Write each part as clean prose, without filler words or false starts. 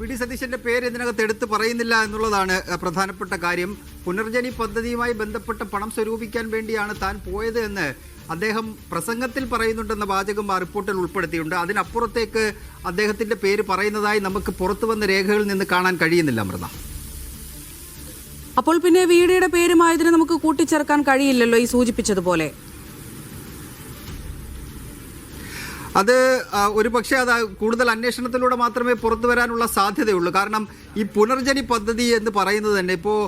V D സതീശന്റെ പേര് ഇതിനകത്ത് എടുത്തു പറയുന്നില്ല എന്നുള്ളതാണ് പ്രധാനപ്പെട്ട കാര്യം. പുനർജനി പദ്ധതിയുമായി ബന്ധപ്പെട്ട പണം സ്വരൂപിക്കാൻ വേണ്ടിയാണ് താൻ പോയത് എന്ന് അദ്ദേഹം പ്രസംഗത്തിൽ പറയുന്നുണ്ടെന്ന വാചകം ആ റിപ്പോർട്ടിൽ ഉൾപ്പെടുത്തിയിട്ടുണ്ട്. അതിനപ്പുറത്തേക്ക് അദ്ദേഹത്തിന്റെ പേര് പറയുന്നതായി നമുക്ക് പുറത്തു വന്ന രേഖകളിൽ നിന്ന് കാണാൻ കഴിയുന്നില്ല. അമൃത, അപ്പോൾ പിന്നെ വിഡിയുടെ പേരുമായതിനെ നമുക്ക് കൂട്ടിച്ചേർക്കാൻ കഴിയില്ലല്ലോ ഈ സൂചിപ്പിച്ചതുപോലെ. അത് ഒരു പക്ഷേ അത് കൂടുതൽ അന്വേഷണത്തിലൂടെ മാത്രമേ പുറത്തു വരാനുള്ള സാധ്യതയുള്ളൂ. കാരണം ഈ പുനർജനി പദ്ധതി എന്ന് പറയുന്നത് തന്നെ ഇപ്പോൾ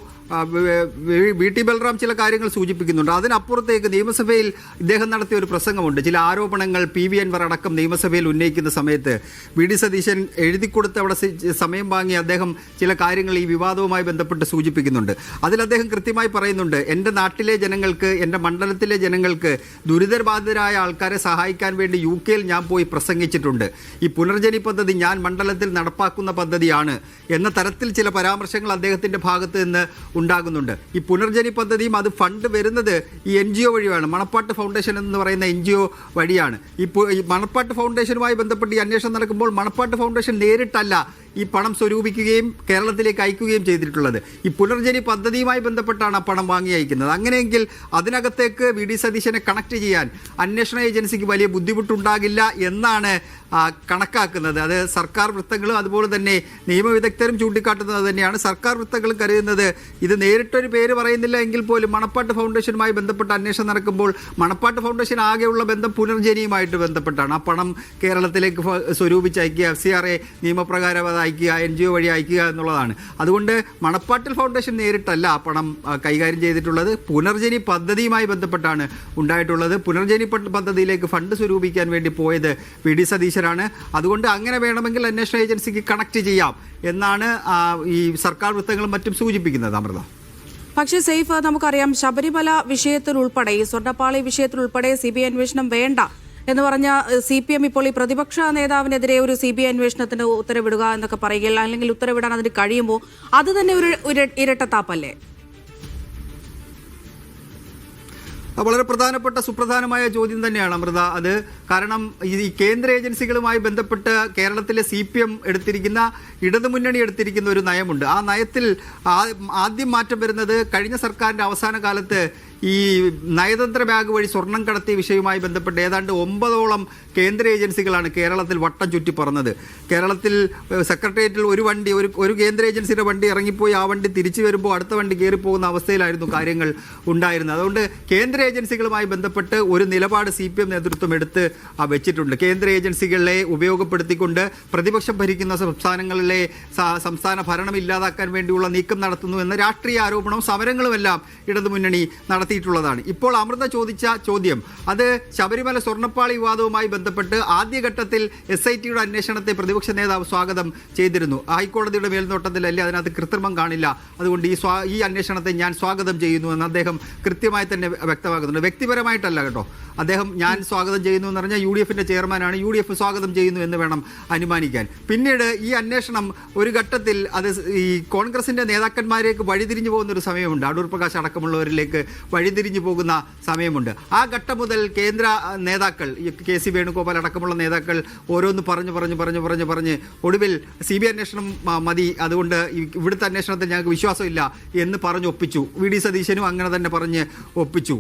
വി ടി ബൽറാം ചില കാര്യങ്ങൾ സൂചിപ്പിക്കുന്നുണ്ട്. അതിനപ്പുറത്തേക്ക് നിയമസഭയിൽ ഇദ്ദേഹം നടത്തിയ ഒരു പ്രസംഗമുണ്ട്. ചില ആരോപണങ്ങൾ PV അൻവർ അടക്കം നിയമസഭയിൽ ഉന്നയിക്കുന്ന സമയത്ത് വി ഡി സതീശൻ എഴുതിക്കൊടുത്ത് അവിടെ സമയം വാങ്ങി അദ്ദേഹം ചില കാര്യങ്ങൾ ഈ വിവാദവുമായി ബന്ധപ്പെട്ട് സൂചിപ്പിക്കുന്നുണ്ട്. അതിൽ അദ്ദേഹം കൃത്യമായി പറയുന്നുണ്ട്, എൻ്റെ നാട്ടിലെ ജനങ്ങൾക്ക്, എൻ്റെ മണ്ഡലത്തിലെ ജനങ്ങൾക്ക്, ദുരിതബാധിതരായ ആൾക്കാരെ സഹായിക്കാൻ വേണ്ടി UK ഞാൻ പോയി പ്രസംഗിച്ചിട്ടുണ്ട്. ഈ പുനർജനി പദ്ധതി ഞാൻ മണ്ഡലത്തിൽ നടപ്പാക്കുന്ന പദ്ധതിയാണ് എന്ന തരത്തിൽ ചില പരാമർശങ്ങൾ അദ്ദേഹത്തിൻ്റെ ഭാഗത്ത് നിന്ന് ഉണ്ടാകുന്നുണ്ട്. ഈ പുനർജനി പദ്ധതിയും അത് ഫണ്ട് വരുന്നത് ഈ NGO വഴിയാണ്. മണപ്പാട്ട് ഫൗണ്ടേഷൻ എന്ന് പറയുന്ന NGO വഴിയാണ്. ഈ മണപ്പാട്ട് ഫൗണ്ടേഷനുമായി ബന്ധപ്പെട്ട് ഈ അന്വേഷണം നടക്കുമ്പോൾ മണപ്പാട്ട് ഫൗണ്ടേഷൻ നേരിട്ടല്ല ഈ പണം സ്വരൂപിക്കുകയും കേരളത്തിലേക്ക് അയക്കുകയും ചെയ്തിട്ടുള്ളത്. ഈ പുനർജനി പദ്ധതിയുമായി ബന്ധപ്പെട്ടാണ് ആ പണം വാങ്ങി അയക്കുന്നത്. അങ്ങനെയെങ്കിൽ അതിനകത്തേക്ക് വി ഡി സതീശനെ കണക്ട് ചെയ്യാൻ അന്വേഷണ ഏജൻസിക്ക് വലിയ ബുദ്ധിമുട്ടുണ്ടാകില്ല എന്നാണ് കണക്കാക്കുന്നത്. അത് സർക്കാർ വൃത്തങ്ങളും അതുപോലെ തന്നെ നിയമവിദഗ്ധരും ചൂണ്ടിക്കാട്ടുന്നത് തന്നെയാണ്. സർക്കാർ വൃത്തങ്ങളും കരുതുന്നത് ഇത് നേരിട്ടൊരു പേര് പറയുന്നില്ല എങ്കിൽ പോലും മണപ്പാട്ട് ഫൗണ്ടേഷനുമായി ബന്ധപ്പെട്ട അന്വേഷണം നടക്കുമ്പോൾ മണപ്പാട്ട് ഫൗണ്ടേഷൻ ആകെയുള്ള ബന്ധം പുനർജനിയുമായിട്ട് ബന്ധപ്പെട്ടാണ്. ആ പണം കേരളത്തിലേക്ക് സ്വരൂപിച്ച് അയക്കുക, FCRA നിയമപ്രകാരം അത് അയക്കുക, NGO വഴി അയക്കുക എന്നുള്ളതാണ്. അതുകൊണ്ട് മണപ്പാട്ടിൽ ഫൗണ്ടേഷൻ നേരിട്ടല്ല ആ പണം കൈകാര്യം ചെയ്തിട്ടുള്ളത്. പുനർജനി പദ്ധതിയുമായി ബന്ധപ്പെട്ടാണ് ഉണ്ടായിട്ടുള്ളത്. പുനർജനി പദ്ധതിയിലേക്ക് ഫണ്ട് സ്വരൂപിക്കാൻ വേണ്ടി പോയത് വി ഡി സതീശനാണ്. അതുകൊണ്ട് അങ്ങനെ വേണമെങ്കിൽ അന്വേഷണ ഏജൻസിക്ക് കണക്ട് ചെയ്യാം എന്നാണ് ഈ സർക്കാർ വൃത്തങ്ങളും മറ്റും സൂചിപ്പിക്കുന്നത്. അമൃത, പക്ഷേ സെയ്ഫ്, നമുക്കറിയാം ശബരിമല വിഷയത്തിൽ ഉൾപ്പെടെ, ഈ സ്വർണ്ണപ്പാളി വിഷയത്തിൽ ഉൾപ്പെടെ CBI അന്വേഷണം വേണ്ട എന്ന് പറഞ്ഞ CPM ഇപ്പോൾ ഈ പ്രതിപക്ഷ നേതാവിനെതിരെ ഒരു CBI അന്വേഷണത്തിന് ഉത്തരവിടുക എന്നൊക്കെ പറയുക, അല്ലെങ്കിൽ ഉത്തരവിടാൻ അതിന് കഴിയുമ്പോൾ അത് തന്നെ ഒരു ഇരട്ടത്താപ്പല്ലേ? വളരെ പ്രധാനപ്പെട്ട സുപ്രധാനമായ ചോദ്യം തന്നെയാണ് അമൃത അത്. കാരണം ഈ കേന്ദ്ര ഏജൻസികളുമായി ബന്ധപ്പെട്ട് കേരളത്തിലെ CPM എടുത്തിരിക്കുന്ന, ഇടതുമുന്നണി എടുത്തിരിക്കുന്ന ഒരു നയമുണ്ട്. ആ നയത്തിൽ ആദ്യം മാറ്റം വരുന്നത് കഴിഞ്ഞ സർക്കാരിൻ്റെ അവസാന കാലത്ത് ഈ നയതന്ത്ര ബാഗ് വഴി സ്വർണം കടത്തിയ വിഷയവുമായി ബന്ധപ്പെട്ട് ഏതാണ്ട് 9ഓളം കേന്ദ്ര ഏജൻസികളാണ് കേരളത്തിൽ വട്ടം ചുറ്റി പറന്നത്. കേരളത്തിൽ സെക്രട്ടേറിയറ്റിൽ ഒരു വണ്ടി, ഒരു കേന്ദ്ര ഏജൻസിയുടെ വണ്ടി ഇറങ്ങിപ്പോയി ആ വണ്ടി തിരിച്ചു വരുമ്പോൾ അടുത്ത വണ്ടി കയറിപ്പോകുന്ന അവസ്ഥയിലായിരുന്നു കാര്യങ്ങൾ ഉണ്ടായിരുന്നത്. അതുകൊണ്ട് കേന്ദ്ര ഏജൻസികളുമായി ബന്ധപ്പെട്ട് ഒരു നിലപാട് CPM നേതൃത്വം എടുത്ത് വെച്ചിട്ടുണ്ട്. കേന്ദ്ര ഏജൻസികളെ ഉപയോഗപ്പെടുത്തിക്കൊണ്ട് പ്രതിപക്ഷം ഭരിക്കുന്ന സംസ്ഥാനങ്ങളിലെ സംസ്ഥാന ഭരണം ഇല്ലാതാക്കാൻ വേണ്ടിയുള്ള നീക്കം നടത്തുന്നു എന്ന രാഷ്ട്രീയ ആരോപണവും സമരങ്ങളുമെല്ലാം ഇടതുമുന്നണി നടത്തിയിട്ടുള്ളതാണ്. ഇപ്പോൾ അമൃത ചോദിച്ച ചോദ്യം അത് ശബരിമല സ്വർണ്ണപ്പാളി വിവാദവുമായി ബന്ധപ്പെട്ട് ആദ്യഘട്ടത്തിൽ SITയുടെ അന്വേഷണത്തെ പ്രതിപക്ഷ നേതാവ് സ്വാഗതം ചെയ്തിരുന്നു. ഹൈക്കോടതിയുടെ മേൽനോട്ടത്തിലല്ലേ, അതിനകത്ത് കൃത്രിമം കാണില്ല, അതുകൊണ്ട് ഈ അന്വേഷണത്തെ ഞാൻ സ്വാഗതം ചെയ്യുന്നു എന്ന് അദ്ദേഹം കൃത്യമായി തന്നെ വ്യക്തമാക്കുന്നുണ്ട്. വ്യക്തിപരമായിട്ടല്ല കേട്ടോ, അദ്ദേഹം ഞാൻ സ്വാഗതം ചെയ്യുന്നു എന്ന് പറഞ്ഞാൽ UDFന്റെ ചെയർമാനാണ്, UDF സ്വാഗതം ചെയ്യുന്നു എന്ന് വേണം അനുമാനിക്കാൻ. പിന്നീട് ഈ അന്വേഷണം ഒരു ഘട്ടത്തിൽ അത് ഈ കോൺഗ്രസിന്റെ നേതാക്കന്മാരേക്ക് വഴിതിരിഞ്ഞു പോകുന്ന ഒരു സമയമുണ്ട്. അടൂർ പ്രകാശ് അടക്കമുള്ളവരിലേക്ക് വഴിതിരിഞ്ഞു പോകുന്ന സമയമുണ്ട്. ആ ഘട്ടം മുതൽ കേന്ദ്ര നേതാക്കൾ, KC വേണുഗോപാൽ അടക്കമുള്ള നേതാക്കൾ ഓരോന്ന് പറഞ്ഞ് ഒടുവിൽ CBI അന്വേഷണം മതി, അതുകൊണ്ട് ഇവിടുത്തെ അന്വേഷണത്തിൽ ഞങ്ങൾക്ക് വിശ്വാസമില്ല എന്ന് പറഞ്ഞ് ഒപ്പിച്ചു. വി ഡി സതീശനും അങ്ങനെ തന്നെ പറഞ്ഞ് ഒപ്പിച്ചു.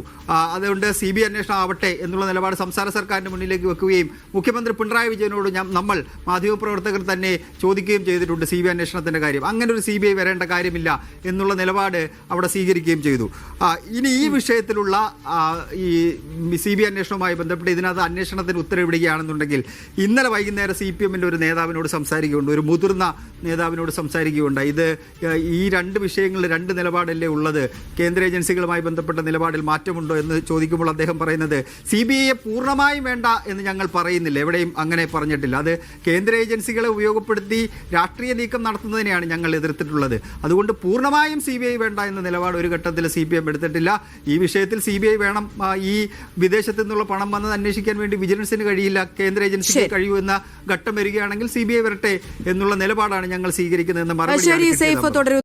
അതുകൊണ്ട് CBI അന്വേഷണം ആവട്ടെ എന്നുള്ള നിലപാട് സംസ്ഥാന സർക്കാരിൻ്റെ മുന്നിലേക്ക് വെക്കുകയും മുഖ്യമന്ത്രി പിണറായി വിജയനോട് നമ്മൾ മാധ്യമപ്രവർത്തകർ തന്നെ ചോദിക്കുകയും ചെയ്തിട്ടുണ്ട് CBI അന്വേഷണത്തിൻ്റെ കാര്യം. അങ്ങനെ ഒരു CBI വരേണ്ട കാര്യമില്ല എന്നുള്ള നിലപാട് അവിടെ സ്വീകരിക്കുകയും ചെയ്തു. ഇനി ഈ വിഷയത്തിലുള്ള ഈ CBI അന്വേഷണവുമായി ബന്ധപ്പെട്ട് ഇതിനകത്ത് അന്വേഷണത്തിന് ഉത്തരവിടുകയാണെന്നുണ്ടെങ്കിൽ ഇന്നലെ വൈകുന്നേരം CPMൻ്റെ ഒരു നേതാവിനോട് സംസാരിക്കുകയുണ്ട്, ഒരു മുതിർന്ന നേതാവിനോട് സംസാരിക്കുകയുണ്ട്. ഇത് ഈ രണ്ട് വിഷയങ്ങളിൽ രണ്ട് നിലപാടല്ലേ ഉള്ളത്, കേന്ദ്ര ഏജൻസികളുമായി ബന്ധപ്പെട്ട നിലപാടിൽ മാറ്റമുണ്ടോ എന്ന് ചോദിക്കുമ്പോൾ അദ്ദേഹം പറയുന്നത് CBIയെ പൂർണ്ണമായും വേണ്ട എന്ന് ഞങ്ങൾ പറയുന്നില്ല, എവിടെയും അങ്ങനെ പറഞ്ഞിട്ടില്ല. അത് കേന്ദ്ര ഏജൻസികളെ ഉപയോഗപ്പെടുത്തി രാഷ്ട്രീയ നീക്കം നടത്തുന്നതിനെയാണ് ഞങ്ങൾ എതിർത്തിട്ടുള്ളത്. അതുകൊണ്ട് പൂർണ്ണമായും CBI വേണ്ട എന്ന നിലപാട് ഒരു ഘട്ടത്തിൽ CPM എടുത്തിട്ടില്ല. ഈ വിഷയത്തിൽ CBI വേണം, ഈ വിദേശത്ത് നിന്നുള്ള പണം വന്നത് അന്വേഷിക്കാൻ വേണ്ടി വിജിലൻസിന് കഴിയില്ല, കേന്ദ്ര ഏജൻസിക്ക് കഴിയൂ എന്ന ഘട്ടം വരികയാണെങ്കിൽ CBI വരട്ടെ എന്നുള്ള നിലപാടാണ് ഞങ്ങൾ സ്വീകരിക്കുന്നതെന്ന് മറുപടി